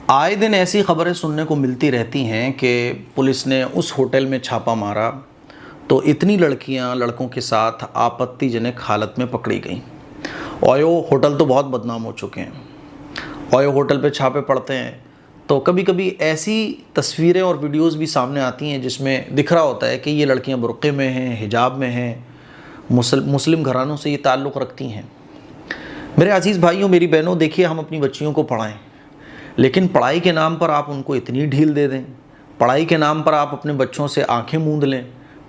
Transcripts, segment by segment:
आए दिन ऐसी खबरें सुनने को मिलती रहती हैं कि पुलिस ने उस होटल में छापा मारा तो इतनी लड़कियां लड़कों के साथ आपत्तिजनक हालत में पकड़ी गईं। ओयो होटल तो बहुत बदनाम हो चुके हैं। ओयो होटल पे छापे पड़ते हैं तो कभी कभी ऐसी तस्वीरें और वीडियोस भी सामने आती हैं जिसमें दिख रहा होता है कि ये लड़कियां बुर्क़े में हैं, हिजाब में हैं, मुस्लिम घरानों से ये ताल्लुक़ रखती हैं। मेरे अज़ीज़ भाइयों, मेरी बहनों, देखिए, हम अपनी बच्चियों को पढ़ाएं, लेकिन पढ़ाई के नाम पर आप उनको इतनी ढील दे दें, पढ़ाई के नाम पर आप अपने बच्चों से आंखें मूंद लें,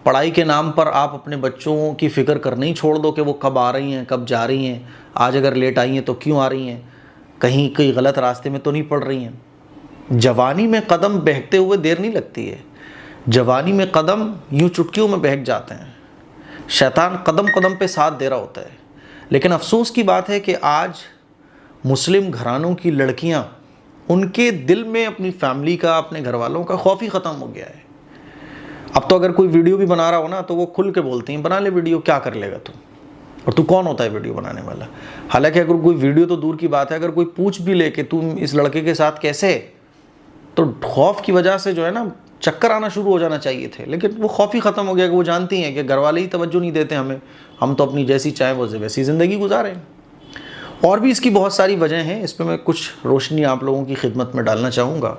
पढ़ाई के नाम पर आप अपने बच्चों की फ़िक्र करना ही छोड़ दो कि वो कब आ रही हैं, कब जा रही हैं, आज अगर लेट आई हैं तो क्यों आ रही हैं, कहीं कोई गलत रास्ते में तो नहीं पड़ रही हैं। जवानी में कदम बहकते हुए देर नहीं लगती है। जवानी में कदम यूँ चुटकियों में बहक जाते हैं। शैतान कदम कदम पे साथ दे रहा होता है। लेकिन अफसोस की बात है कि आज मुस्लिम घरानों की लड़कियां, उनके दिल में अपनी फैमिली का, अपने घर वालों का खौफ ही ख़त्म हो गया है। अब तो अगर कोई वीडियो भी बना रहा हो ना तो वो खुल के बोलती हैं, बना ले वीडियो, क्या कर लेगा तू, और तू कौन होता है वीडियो बनाने वाला। हालांकि अगर कोई वीडियो तो दूर की बात है, अगर कोई पूछ भी ले कि तुम इस लड़के के साथ कैसे, तो खौफ की वजह से जो है ना चक्कर आना शुरू हो जाना चाहिए थे। लेकिन वो खौफ ही ख़त्म हो गया कि वो जानती हैं कि घर वाले ही तवज्जो नहीं देते हमें, हम तो अपनी जैसी चाहें वो वैसी ज़िंदगी गुजारें। और भी इसकी बहुत सारी वजह हैं, इस पर मैं कुछ रोशनी आप लोगों की खिदमत में डालना चाहूँगा।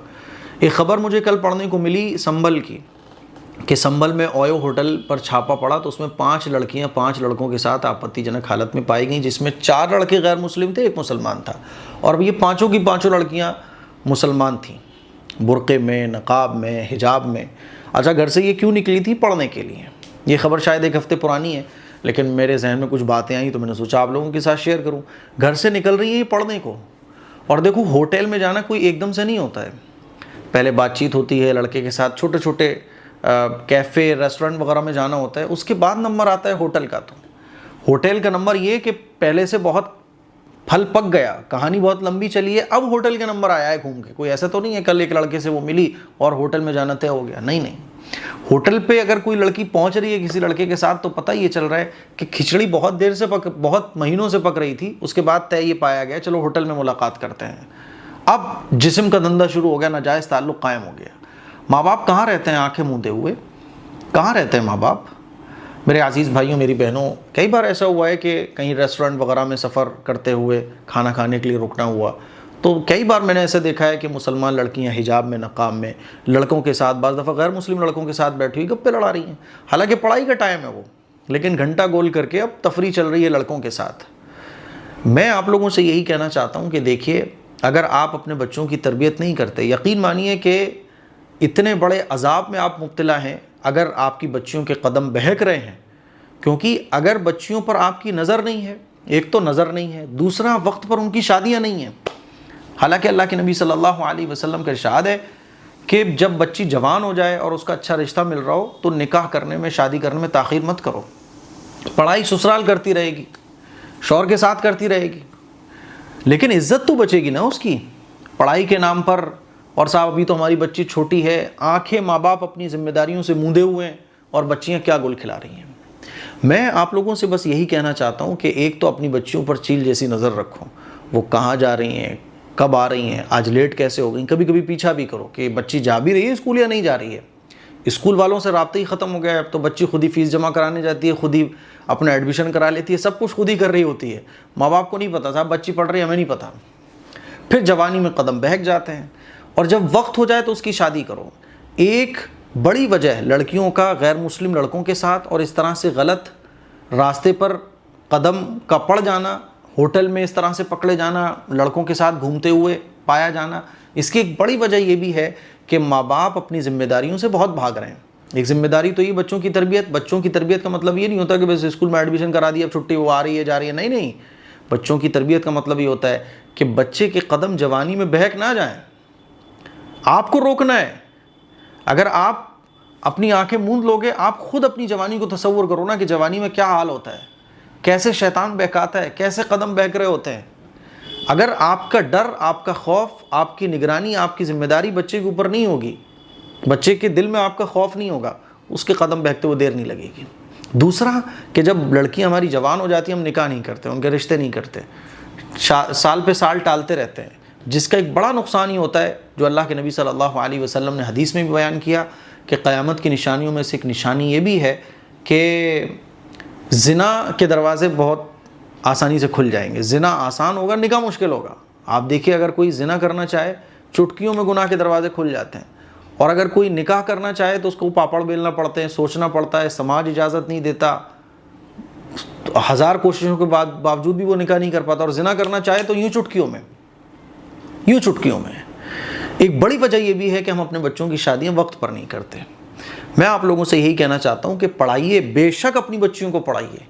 एक ख़बर मुझे कल पढ़ने को मिली संभल की, कि संभल में ओयो होटल पर छापा पड़ा तो उसमें 5 लड़कियां 5 लड़कों के साथ आपत्तिजनक हालत में पाई गई, जिसमें 4 लड़के गैर मुस्लिम थे, 1 मुसलमान था। और ये पाँचों की पाँचों लड़कियाँ मुसलमान थीं, बुर्क़े में, नक़ाब में, हिजाब में। अच्छा, घर से ये क्यों निकली थी? पढ़ने के लिए। ये ख़बर शायद 1 हफ़्ते पुरानी है, लेकिन मेरे जहन में कुछ बातें आई तो मैंने सोचा आप लोगों के साथ शेयर करूं। घर से निकल रही है ये पढ़ने को। और देखो, होटल में जाना कोई एकदम से नहीं होता है। पहले बातचीत होती है लड़के के साथ, छोटे छोटे कैफ़े, रेस्टोरेंट वगैरह में जाना होता है, उसके बाद नंबर आता है होटल का। तो होटल का नंबर ये कि पहले से बहुत फल पक गया, कहानी बहुत लंबी चली है, अब होटल का नंबर आया है घूम के। कोई ऐसा तो नहीं है कल एक लड़के से वो मिली और होटल में जाना तय हो गया। नहीं नहीं, होटल पे अगर कोई लड़की पहुंच रही है किसी लड़के के साथ तो पता ये चल रहा है कि खिचड़ी बहुत देर से बहुत महीनों से पक रही थी, उसके बाद तय ये पाया गया चलो होटल में मुलाकात करते हैं। अब जिस्म का धंधा शुरू हो गया, नाजायज़ ताल्लुक़ कायम हो गया। माँ बाप कहाँ रहते हैं आंखें मूंदे हुए? कहाँ रहते हैं माँ बाप? मेरे अज़ीज़ भाइयों, मेरी बहनों, कई बार ऐसा हुआ है कि कहीं रेस्टोरेंट वगैरह में सफ़र करते हुए खाना खाने के लिए रुकना हुआ तो कई बार मैंने ऐसे देखा है कि मुसलमान लड़कियां हिजाब में, नक़ाब में, लड़कों के साथ, बाज़ दफ़ा गैर मुस्लिम लड़कों के साथ बैठी हुई गप्पे लड़ा रही हैं। हालांकि पढ़ाई का टाइम है वो, लेकिन घंटा गोल करके अब तफरी चल रही है लड़कों के साथ। मैं आप लोगों से यही कहना चाहता हूँ कि देखिए, अगर आप अपने बच्चों की तरबियत नहीं करते, यकीन मानिए कि इतने बड़े अजाब में आप मुब्तला हैं अगर आपकी बच्चियों के कदम बहक रहे हैं। क्योंकि अगर बच्चियों पर आपकी नज़र नहीं है, एक तो नज़र नहीं है, दूसरा वक्त पर उनकी शादियाँ नहीं हैं। हालांकि अल्लाह के नबी सल्लल्लाहु अलैहि वसल्लम का इरशाद है कि जब बच्ची जवान हो जाए और उसका अच्छा रिश्ता मिल रहा हो तो निकाह करने में, शादी करने में ताख़ीर मत करो। पढ़ाई ससुराल करती रहेगी, शौहर के साथ करती रहेगी, लेकिन इज़्ज़त तो बचेगी ना उसकी पढ़ाई के नाम पर। और साहब, अभी तो हमारी बच्ची छोटी है, आंखें माँ बाप अपनी जिम्मेदारियों से मूंदे हुए हैं और बच्चियाँ क्या गुल खिला रही हैं। मैं आप लोगों से बस यही कहना चाहता हूँ कि एक तो अपनी बच्चियों पर चील जैसी नज़र रखो, वो कहाँ जा रही हैं, कब आ रही हैं, आज लेट कैसे हो गई। कभी कभी पीछा भी करो कि बच्ची जा भी रही है स्कूल या नहीं जा रही है। स्कूल वालों से राब्ता ही ख़त्म हो गया है। अब तो बच्ची खुद ही फ़ीस जमा कराने जाती है, खुद ही अपना एडमिशन करा लेती है, सब कुछ खुद ही कर रही होती है। माँ बाप को नहीं पता, साहब बच्ची पढ़ रही है, हमें नहीं पता। फिर जवानी में कदम बहक जाते हैं और जब वक्त हो जाए तो उसकी शादी करो। एक बड़ी वजह लड़कियों का गैर मुस्लिम लड़कों के साथ और इस तरह से गलत रास्ते पर कदम का पड़ जाना, होटल में इस तरह से पकड़े जाना, लड़कों के साथ घूमते हुए पाया जाना, इसकी एक बड़ी वजह ये भी है कि माँ बाप अपनी ज़िम्मेदारियों से बहुत भाग रहे हैं। एक ज़िम्मेदारी तो ये बच्चों की तरबियत। बच्चों की तरबियत का मतलब ये नहीं होता कि बस स्कूल में एडमिशन करा दिया, अब छुट्टी वो आ रही है, जा रही है। नहीं नहीं, बच्चों की तरबियत का मतलब ये होता है कि बच्चे के कदम जवानी में बहक ना जाएं। आपको रोकना है। अगर आप अपनी आंखें मूंद लोगे, आप खुद अपनी जवानी को तसव्वुर करो ना कि जवानी में क्या हाल होता है, कैसे शैतान बहकाता है, कैसे कदम बहक रहे होते हैं। अगर आपका डर, आपका खौफ, आपकी निगरानी, आपकी ज़िम्मेदारी बच्चे के ऊपर नहीं होगी, बच्चे के दिल में आपका खौफ नहीं होगा, उसके कदम बहकते हुए देर नहीं लगेगी। दूसरा कि जब लड़कियां हमारी जवान हो जाती हैं, हम निकाह नहीं करते, उनके रिश्ते नहीं करते, साल पे साल टालते रहते हैं। जिसका एक बड़ा नुकसान ये होता है जो अल्लाह के नबी सल्लल्लाहु अलैहि वसल्लम ने हदीस में भी बयान किया कि क़यामत की निशानियों में से एक निशानी ये भी है कि ज़िना के दरवाज़े बहुत आसानी से खुल जाएंगे। ज़िना आसान होगा, निकाह मुश्किल होगा। आप देखिए, अगर कोई ज़िना करना चाहे चुटकियों में गुनाह के दरवाजे खुल जाते हैं, और अगर कोई निकाह करना चाहे तो उसको पापड़ बेलना पड़ते हैं, सोचना पड़ता है, समाज इजाज़त नहीं देता, तो 1000 कोशिशों के बावजूद भी वो निकाह नहीं कर पाता। और ज़िना करना चाहे तो यूँ चुटकियों में। एक बड़ी वजह यह भी है कि हम अपने बच्चों की शादियाँ वक्त पर नहीं करते। मैं आप लोगों से यही कहना चाहता हूँ कि पढ़ाइए, बेशक अपनी बच्चियों को पढ़ाइए,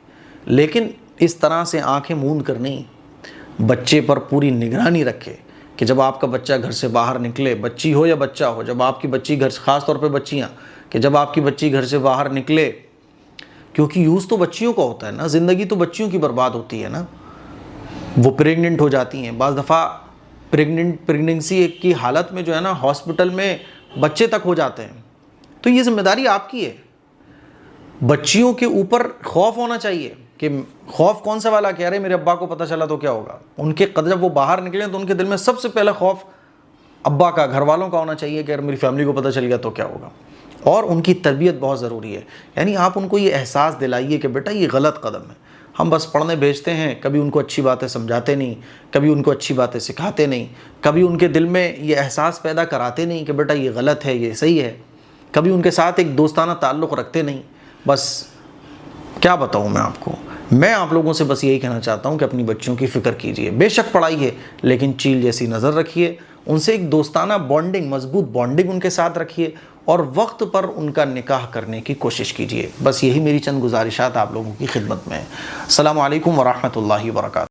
लेकिन इस तरह से आंखें मूंद कर नहीं, बच्चे पर पूरी निगरानी रखे कि जब आपका बच्चा घर से बाहर निकले, बच्ची हो या बच्चा हो, जब आपकी बच्ची घर, ख़ास तौर पे बच्चियाँ, कि जब आपकी बच्ची घर से बाहर निकले, क्योंकि यूज़ तो बच्चियों का होता है ना, ज़िंदगी तो बच्चियों की बर्बाद होती है ना। वो प्रेग्नेंट हो जाती हैं, बाज़ दफ़ा प्रेगनेंसी की हालत में जो है ना, हॉस्पिटल में बच्चे तक हो जाते हैं। तो ये जिम्मेदारी आपकी है। बच्चियों के ऊपर खौफ होना चाहिए कि खौफ कौन सा वाला, कह रहे मेरे अब्बा को पता चला तो क्या होगा। उनके जब वो बाहर निकले तो उनके दिल में सबसे पहला खौफ अब्बा का, घर वालों का होना चाहिए कि अगर मेरी फैमिली को पता चल गया तो क्या होगा। और उनकी तरबियत बहुत ज़रूरी है, यानी आप उनको ये एहसास दिलाइए कि बेटा ये गलत कदम है। हम बस पढ़ने भेजते हैं, कभी उनको अच्छी बातें समझाते नहीं, कभी उनको अच्छी बातें सिखाते नहीं, कभी उनके दिल में ये एहसास पैदा कराते नहीं कि बेटा ये गलत है, ये सही है, कभी उनके साथ एक दोस्ताना ताल्लुक़ रखते नहीं। बस क्या बताऊँ मैं आपको, मैं आप लोगों से बस यही कहना चाहता हूँ कि अपनी बच्चियों की फ़िक्र कीजिए, बेशक पढ़ाइए, लेकिन चील जैसी नज़र रखिए, उनसे एक दोस्ताना बॉन्डिंग, मजबूत बॉन्डिंग उनके साथ रखिए, और वक्त पर उनका निकाह करने की कोशिश कीजिए। बस यही मेरी चंद गुजारिशात आप लोगों की खिदमत में है। अस्सलामु अलैकुम वरहमतुल्लाहि वबरकातुहू।